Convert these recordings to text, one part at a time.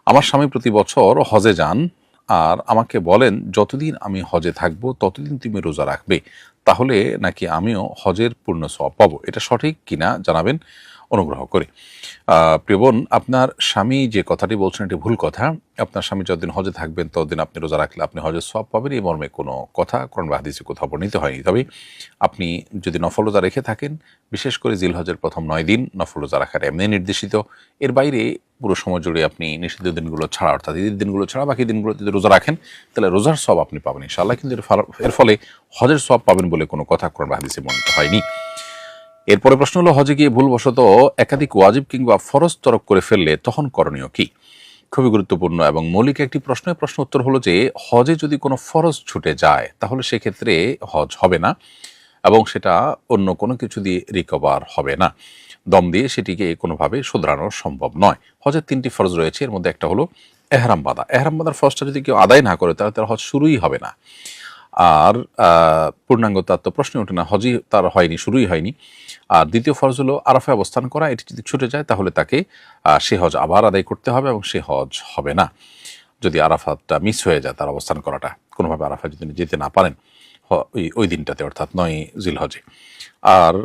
আমার স্বামী প্রতি বছর হজে যান আর আমাকে বলেন যতদিন আমি হজে থাকবো ততদিন তুমি রোজা রাখবে, তাহলে নাকি আমিও হজের পূর্ণ সওয়াব পাবো। এটা সঠিক কিনা জানাবেন অনুগ্রহ করে। প্রিয় বোন, আপনার স্বামী যে কথাটি বলছেন এটি ভুল কথা। আপনার স্বামী যতদিন হজে থাকবেন ততদিন আপনি রোজা রাখলে আপনি হজের সওয়াব পাবেন, এই মর্মে কোনো কথা কোরআন বা হাদিসে কোথাও বর্ণিত হয়নি। তবে আপনি যদি নফল রোজা রেখে থাকেন, বিশেষ করে জিলহজের প্রথম 9 দিন নফল রোজা রাখার এমনি নির্দেশিত। এর বাইরে পুরো সময় জুড়ে আপনি নিষিদ্ধ দিনগুলো ছাড়া, অর্থাৎ ঈদের দিনগুলো ছাড়া বাকি দিনগুলো যদি রোজা রাখেন, তাহলে রোজার সওয়াব আপনি পাবেন ইনশাআল্লাহ। কিন্তু এর ফলে হজের সওয়াব পাবেন বলে কোনো কথা কোরআন বা হাদিসে বর্ণিত হয়নি। এরপরে প্রশ্ন হলো, হজে গিয়ে ভুলবশত একাধিক ওয়াজিব কিংবা ফরজ তরক করে ফেললে তখন করণীয় কি? খুবই গুরুত্বপূর্ণ এবং মৌলিক একটি প্রশ্ন। প্রশ্ন উত্তর হলো যে, হজে যদি কোনো ফরজ ছুটে যায় তাহলে সেক্ষেত্রে হজ হবে না এবং সেটা অন্য কোনো কিছু দিয়ে রিকভার হবে না। দম দিয়ে সেটিকে কোনোভাবে শুধরানো সম্ভব নয়। হজের 3টি ফরজ রয়েছে, এর মধ্যে একটা হলো এহরাম বাঁধা। এহরাম বাঁধার ফরজটা যদি কেউ আদায় না করে তাহলে তার হজ শুরুই হবে না। আর পূর্ণাঙ্গ তার তো প্রশ্নই ওঠে না, হজই তার হয়নি, শুরুই হয়নি। আর দ্বিতীয় ফরজ হলো আরাফায় অবস্থান করা। এটি যদি ছুটে যায় তাহলে তাকে সে হজ আবার আদায় করতে হবে এবং সে হজ হবে না যদি আরাফাতটা মিস হয়ে যায়, তার অবস্থান করাটা কোনোভাবে আরাফায় যদি যেতে না পারেন ওই দিনটাতে, অর্থাৎ 9 জিলহজে। আর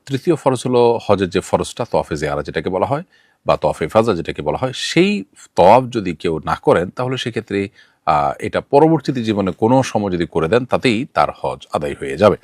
তৃতীয় ফরজ হলো হজের যে ফরজটা তওয়াফে জিয়ারা যেটাকে বলা হয়, বা তওয়াফে ইফাজা যেটাকে বলা হয়, সেই তওয়াফ যদি কেউ না করেন তাহলে সেক্ষেত্রে এটা পরবর্তীতে জীবনে কোনো সময় যদি করে দেন তাতেই তার হজ আদায় হয়ে যাবে।